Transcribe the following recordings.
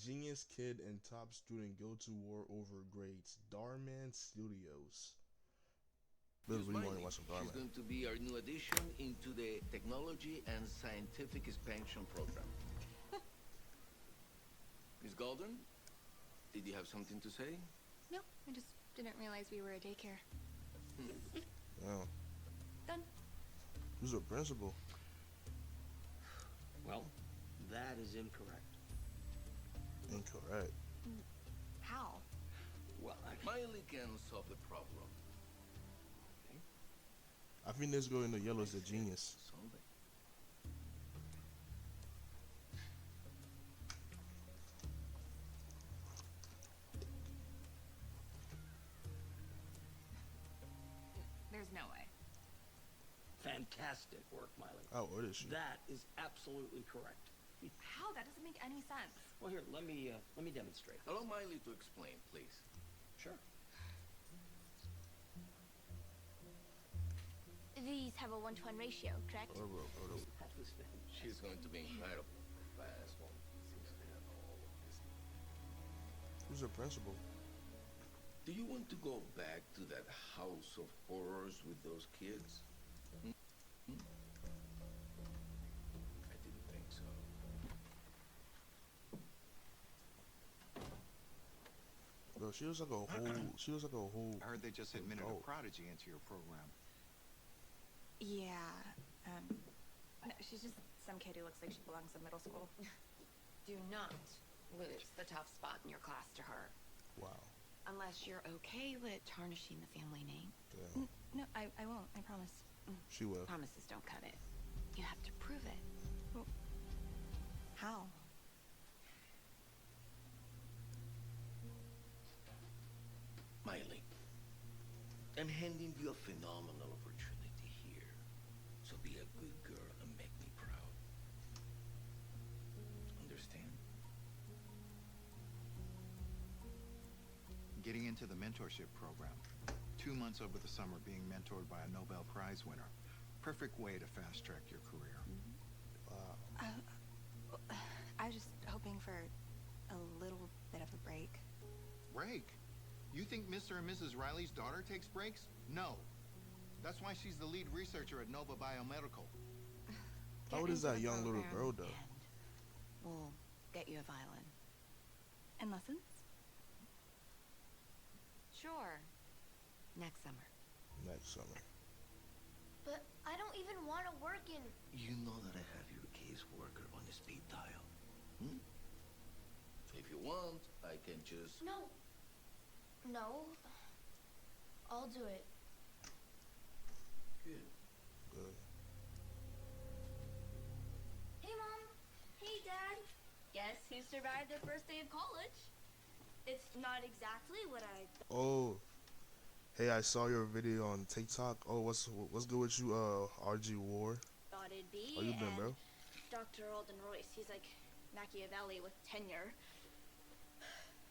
Genius kid and top student go to war over grades. Darman Studios. Miss Really want to Miley, watch some she's Darman. going to be our new addition into the Technology and Scientific Expansion Program. Miss Golden, did you have something to say? No, I just didn't realize we were a daycare. Yeah. Done. Who's the principal? Well, that is incorrect. Incorrect. How? Well, Miley can solve the problem. I think this girl in the yellow is a genius. Solve it. There's no way. fantastic work, Miley. Oh, what is she? That is absolutely correct. How? That doesn't make any sense. Well, here, let me demonstrate. Allow Miley to explain, please. Sure. These have a 1-to-1 ratio, correct? Hold up, hold up. That was fantastic. She's going to be incredible. Fast one. Who's the principal? Do you want to go back to that house of horrors with those kids? Hmm? I didn't think so. Bro, she was like a whole. She was like a whole. I heard they just admitted Oh. a prodigy into your program. Yeah. No, she's just some kid who looks like she belongs in middle school. Do not lose the tough spot in your class to her. Wow. Unless you're okay with tarnishing the family name. Damn. No, I won't. I promise. She will. Promises don't cut it. You have to prove it. How? Miley, I'm handing you a phenomenal opportunity here. So be a good girl and make me proud. Understand? Getting into the mentorship program. 2 months over the summer being mentored by a Nobel Prize winner. Perfect way to fast track your career. Wow. I was just hoping for a little bit of a break. Break? You think Mr. and Mrs. Riley's daughter takes breaks? No. That's why she's the lead researcher at Nova Biomedical. How old is that young little girl, though? We'll get you a violin. And lessons? Sure. Next summer. Next summer. But I don't even want to work in... You know that I have your caseworker on the speed dial. Hmm? If you want, I can just... No. No. I'll do it. Good. Good. Hey, Mom. Hey, Dad. Guess who survived their first day of college? It's not exactly what I... Oh. Hey, I saw your video on TikTok. Oh, what's good with you, RG War? thought it'd be. How you been, and bro? Dr. Alden Royce, he's like Machiavelli with tenure.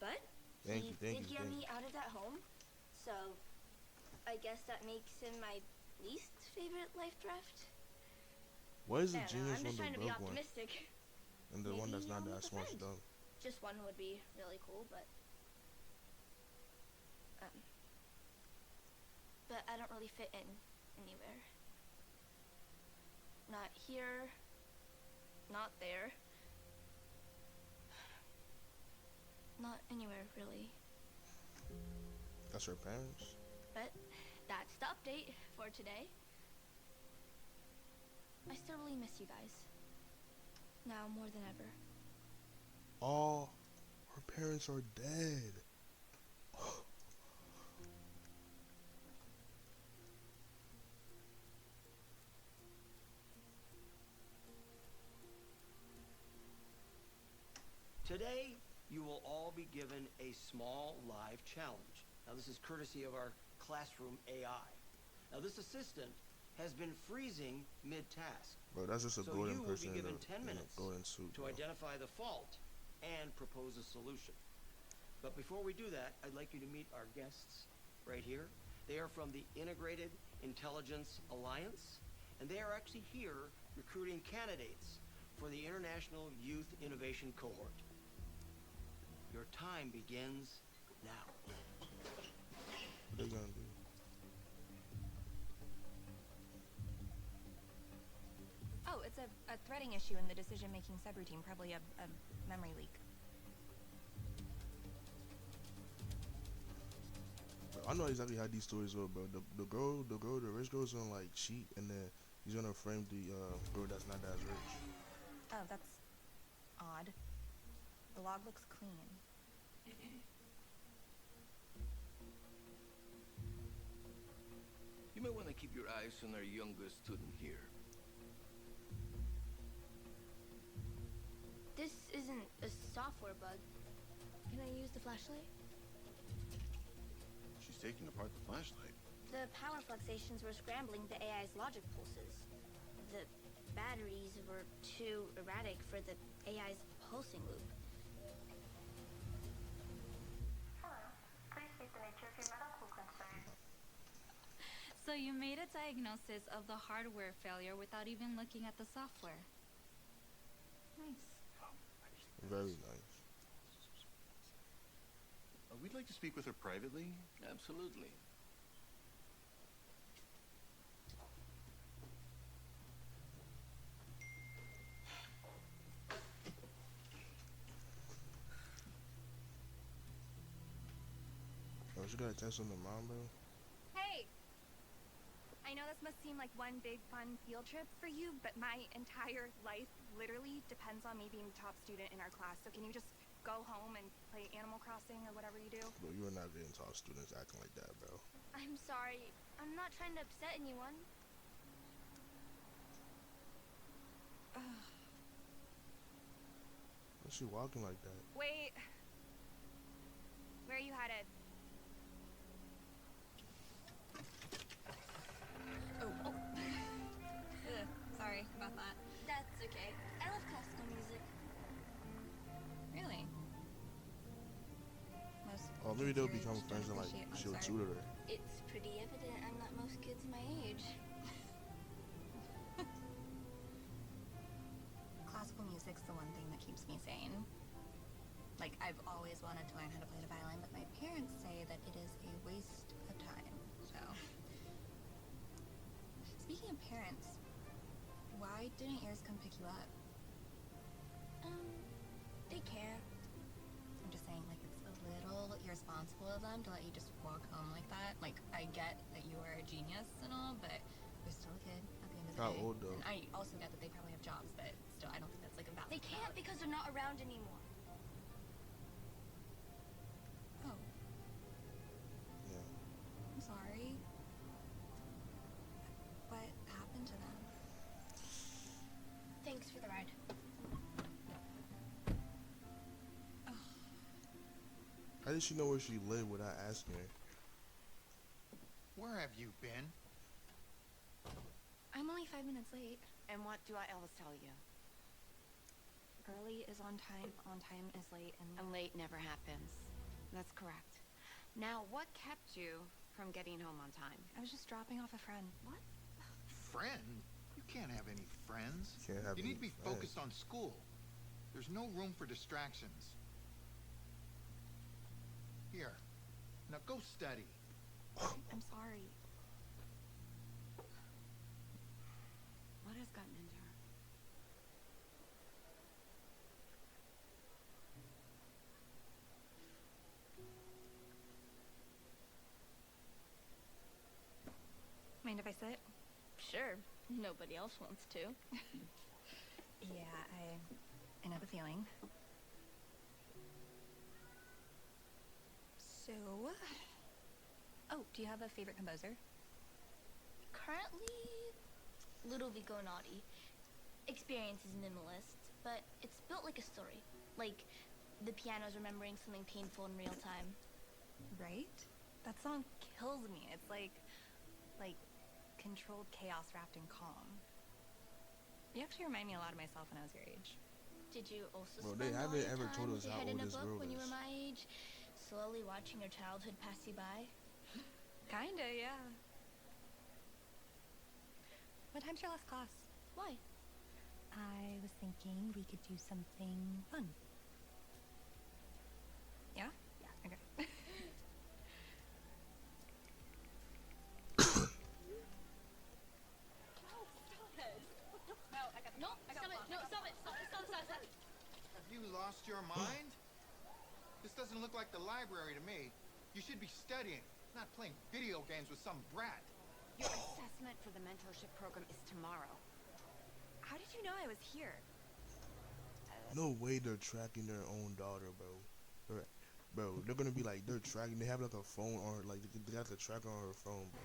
But Thank he you, thank did you, get thank me out of that home. So I guess that makes him my least favorite life draft. What is I the don't know, genius I'm just one, trying the to be broke one? optimistic. And the one that's Maybe not I'll that make a smart friend. stuff. Just one would be really cool, but I don't really fit in anywhere. Not here, not there. Not anywhere, really. That's her parents? But that's the update for today. I still really miss you guys. Now more than ever. Oh, her parents are dead. Today, you will all be given a small live challenge. Now, this is courtesy of our classroom AI. Now, this assistant has been freezing mid-task. Bro, that's just a So golden you will person be in given a 10 minutes golden suit, to bro. identify the fault and propose a solution. But before we do that, I'd like you to meet our guests right here. They are from the Integrated Intelligence Alliance, and they are actually here recruiting candidates for the International Youth Innovation Cohort. Your time begins now. What they gonna do? Oh, it's a threading issue in the decision-making subroutine, probably a memory leak. I know exactly how these stories go, bro. The rich girl's gonna like cheat, and then he's gonna frame the girl that's not as rich. Oh, that's odd. The log looks clean. You may want to keep your eyes on our youngest student here. This isn't a software bug. Can I use the flashlight? She's taking apart the flashlight. The power fluxations were scrambling the AI's logic pulses. The batteries were too erratic for the AI's pulsing loop. So you made a diagnosis of the hardware failure without even looking at the software. Nice. Very nice. We'd like to speak with her privately. Absolutely. Oh, she got a text from the mom, bro. Hey! I know this must seem like one big fun field trip for you, but my entire life literally depends on me being the top student in our class. So can you just go home and play Animal Crossing or whatever you do? Bro, you are not getting top students acting like that, bro. I'm sorry. I'm not trying to upset anyone. Why's she walking like that? Wait. Where are you headed? Oh. Ugh, sorry about that. That's okay. I love classical music. Really? Most Oh, maybe kids they'll your age become don't friends and like appreciate she'll Mozart. tutor her. It's pretty evident I'm not most kids my age. Classical music's the one thing that keeps me sane. Like, I've always wanted to learn how to play the violin, but my parents say that it is a waste of time, so. Speaking of parents, why didn't yours come pick you up? They care. I'm just saying, like, it's a little irresponsible of them to let you just walk home like that. Like, I get that you are a genius and all, but you're still a kid at the end of the How day. old, though? And I also get that they probably have jobs, but still, I don't think that's, like, a valid They can't because they're not around anymore. Oh, Yeah. I'm sorry. What happened to them? Thanks for the ride. How did she know where she lived without asking her? Where have you been? I'm only 5 minutes late. And what do I always tell you? Early is on time is late, and And late never happens. That's correct. Now, what kept you from getting home on time? I was just dropping off a friend. What? Friend? You can't have any friends. Can't have You any need to be friends. focused on school. There's no room for distractions. Here. Now go study. I'm sorry. What has gotten into her? Mind if I sit? Sure. Nobody else wants to. Yeah, I know the feeling. So, oh, do you have a favorite composer? Currently, Ludovico Naughty. Experience is minimalist, but it's built like a story. Like, the piano's remembering something painful in real time. Right? That song kills me. It's like controlled chaos wrapped in calm. You actually remind me a lot of myself when I was your age. Did you also Bro, they spend all haven't your ever time told with us your how head in old a this book girl when you were is. my age, slowly watching your childhood pass you by? Kinda, yeah. What time's your last class? Why? I was thinking we could do something fun. lost your mind? This doesn't look like the library to me. You should be studying, not playing video games with some brat. Your assessment for the mentorship program is tomorrow. How did you know I was here? No way they're tracking their own daughter, bro. They're gonna be like, they're tracking. They have like a phone on her, like they got the tracker on her phone, bro.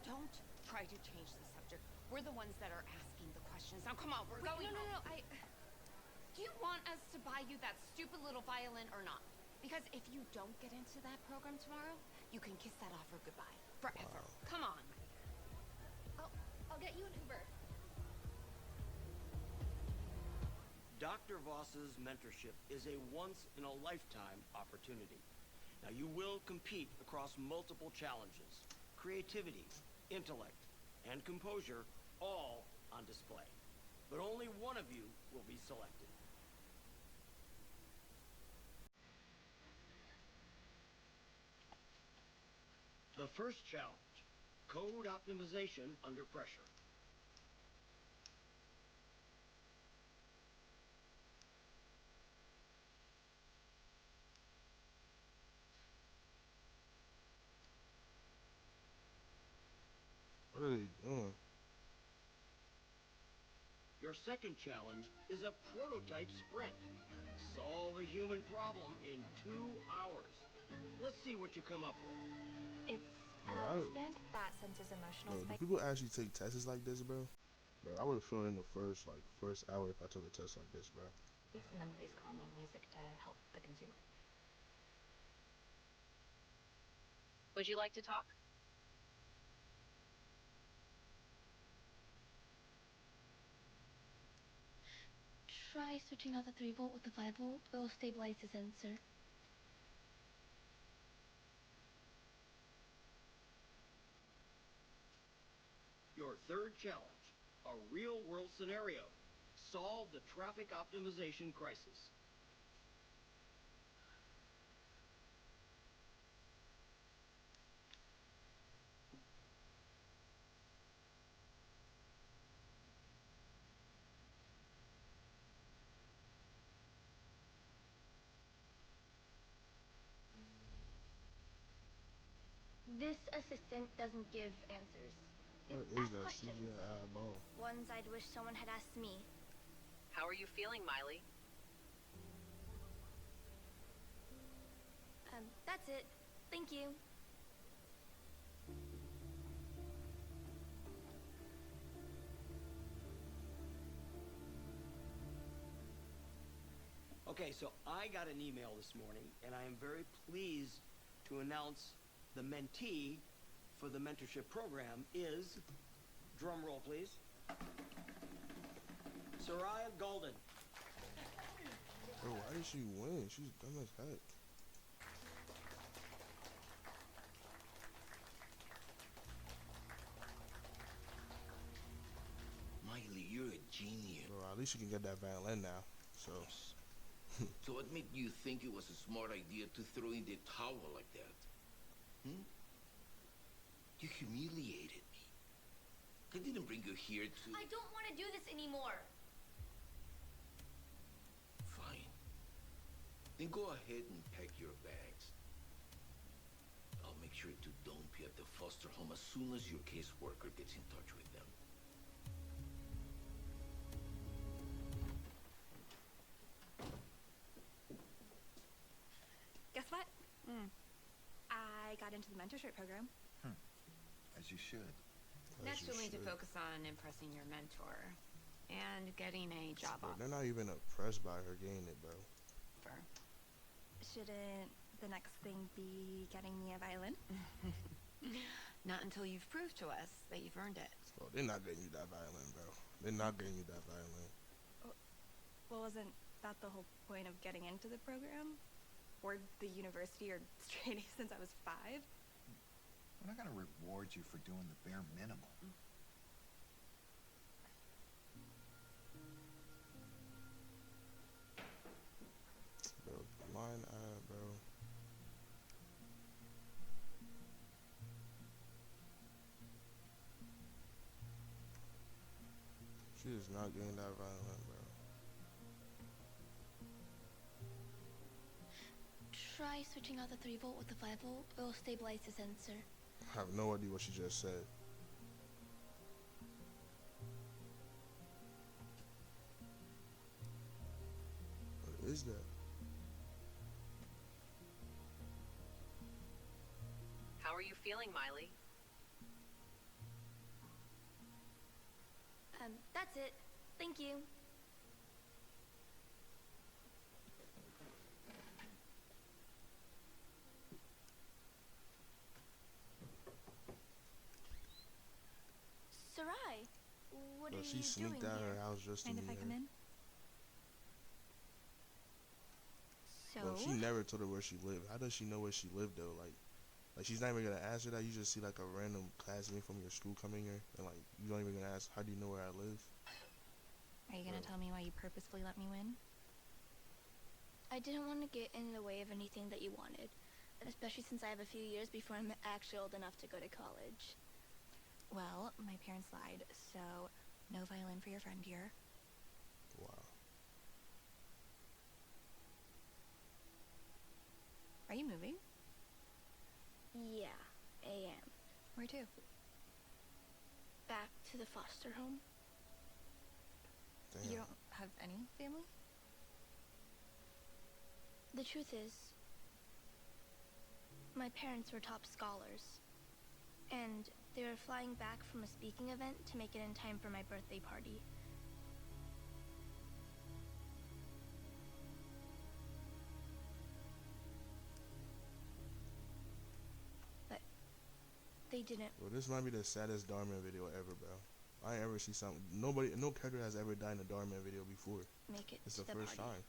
Don't try to change the subject. We're the ones that are asking the questions. Now, come on, we're going No, home. Do you want us to buy you that stupid little violin or not? Because if you don't get into that program tomorrow, you can kiss that offer goodbye. Forever. Wow. Come on. I'll get you an Uber. Dr. Voss's mentorship is a once-in-a-lifetime opportunity. Now, you will compete across multiple challenges. Creativity, intellect, and composure all on display. But only one of you will be selected. The first challenge, code optimization under pressure. What are they doing? Your second challenge is a prototype sprint. Solve a human problem in 2 hours. Let's see what you come up with. It's Bro, that senses emotional do people actually take tests like this, bro? Bro, I would have failed in the first hour if I took a test like this, bro. And then plays calming music to help the consumer. Would you like to talk? Try switching out the 3-volt with the 5-volt. It will stabilize the sensor. Your third challenge, a real-world scenario. Solve the traffic optimization crisis. This assistant doesn't give answers. What It is asks that questions. CGI ball? Ones I'd wish someone had asked me. How are you feeling, Miley? That's it. Thank you. Okay, so I got an email this morning, and I am very pleased to announce the mentee for the mentorship program is, drum roll please, Soraya Golden. Bro, why did she win? She's dumb as heck. Miley, you're a genius. Bro, at least you can get that violin now. So, So what made you think it was a smart idea to throw in the towel like that? You humiliated me. I didn't bring you here to... I don't want to do this anymore. Fine. Then go ahead and pack your bags. I'll make sure to dump you at the foster home as soon as your caseworker gets in touch with them. Guess what? I got into the mentorship program. As you should. Next, you you'll need to should. focus on impressing your mentor and getting a job bro, offer. they're not even impressed by her getting it, bro. Shouldn't the next thing be getting me a violin? Not until you've proved to us that you've earned it. Bro, they're not getting you that violin, bro. They're not getting you that violin. Well, wasn't that the whole point of getting into the program? Or the university or straight A since I was 5? We're not gonna reward you for doing the bare minimum. Bro, line bro. She is not getting that violin, bro. switching out the 3-volt with the 5-volt, it will stabilize the sensor. I have no idea what she just said. What is that? How are you feeling, Miley? That's it. Thank you. Sarai, what Bro, are she you sneaked doing out here? her house just to Mind if meet I come her. in? So, Bro, she never told her where she lived. How does she know where she lived though? Like she's not even gonna ask her that. You just see like a random classmate from your school coming here, and like you don't even gonna ask, how do you know where I live? are you gonna tell me why you purposefully let me win? I didn't want to get in the way of anything that you wanted, especially since I have a few years before I'm actually old enough to go to college. Well, my parents lied, so no violin for your friend here. Wow. Are you moving? Yeah, I am. Where to? Back to the foster home. Damn. You don't have any family? The truth is, my parents were top scholars, and they were flying back from a speaking event to make it in time for my birthday party. But they didn't. Well, this might be the saddest Dharma video ever, bro. I ain't ever see something. No character has ever died in a Dharma video before. Make it It's to the first party. time.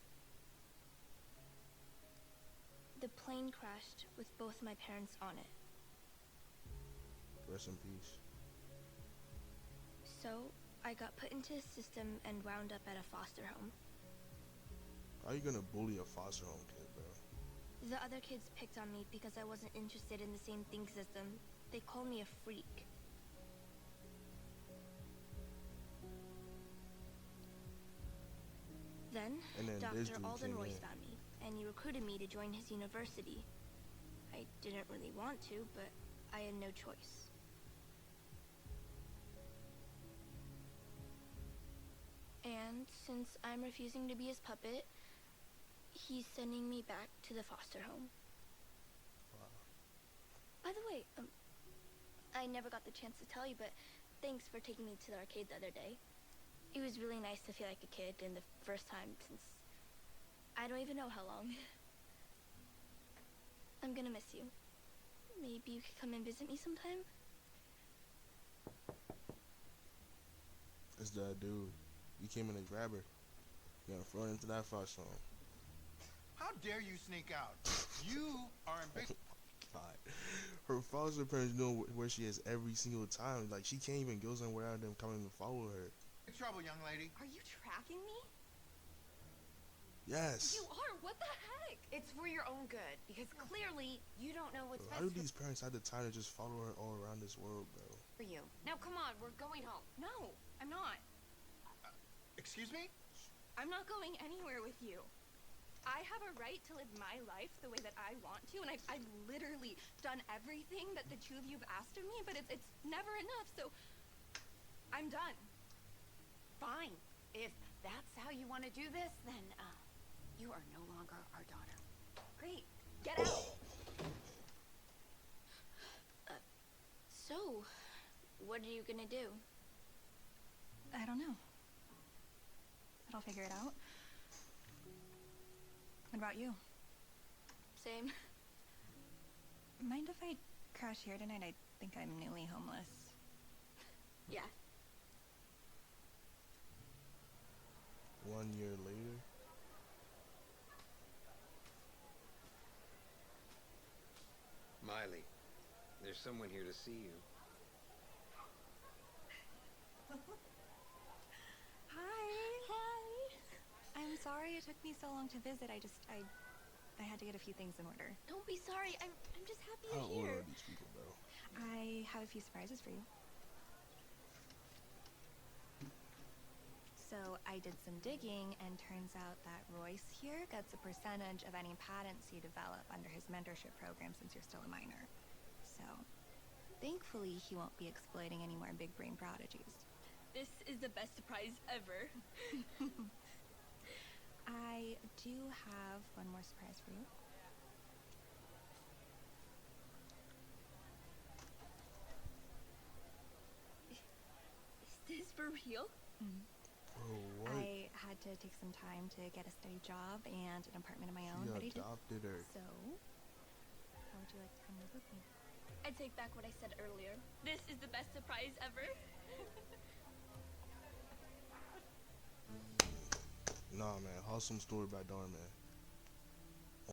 The plane crashed with both my parents on it. Rest in peace. So, I got put into a system and wound up at a foster home. How you gonna bully a foster home kid, bro? The other kids picked on me because I wasn't interested in the same things as them. They called me a freak. Then, And then this Dr. dude Alden came Royce in. found me, and he recruited me to join his university. I didn't really want to, but I had no choice. And since I'm refusing to be his puppet, he's sending me back to the foster home. Wow. By the way, I never got the chance to tell you, but thanks for taking me to the arcade the other day. It was really nice to feel like a kid in the first time since I don't even know how long. I'm gonna miss you. Maybe you could come and visit me sometime? It's that dude. You came in to grab her. You got thrown into that foster home. How dare you sneak out? You are in big... God. Her foster parents know where she is every single time. Like, she can't even go somewhere without them coming to follow her. trouble, young lady. Are you tracking me? Yes. You are. What the heck? It's for your own good, because clearly you don't know what's How best do these parents have the time to just follow her all around this world, bro? for you. Now come on, we're going home. No, I'm not. Excuse me? I'm not going anywhere with you. I have a right to live my life the way that I want to, and I've literally done everything that the two of you have asked of me, but it's never enough, so I'm done. Fine. If that's how you want to do this, then you are no longer our daughter. Great. Get out. So, what are you gonna do? I don't know. But I'll figure it out. What about you? Same. Mind if I crash here tonight? I think I'm newly homeless. Yeah. 1 year later. Miley, there's someone here to see you. Hi. Hi. I'm sorry it took me so long to visit. I had to get a few things in order. Don't be sorry. I'm just happy How you're old here. are these people, bro? I have a few surprises for you. So I did some digging, and turns out that Royce here gets a percentage of any patents you develop under his mentorship program since you're still a minor. So, thankfully, he won't be exploiting any more big brain prodigies. This is the best surprise ever. I do have one more surprise for you. Is this for real? Bro, what? I had to take some time to get a steady job and an apartment of my own, She but I did. adopted her. So, how would you like to come live with me? I take back what I said earlier. This is the best surprise ever. Nah, man. Awesome story by Dhar, man.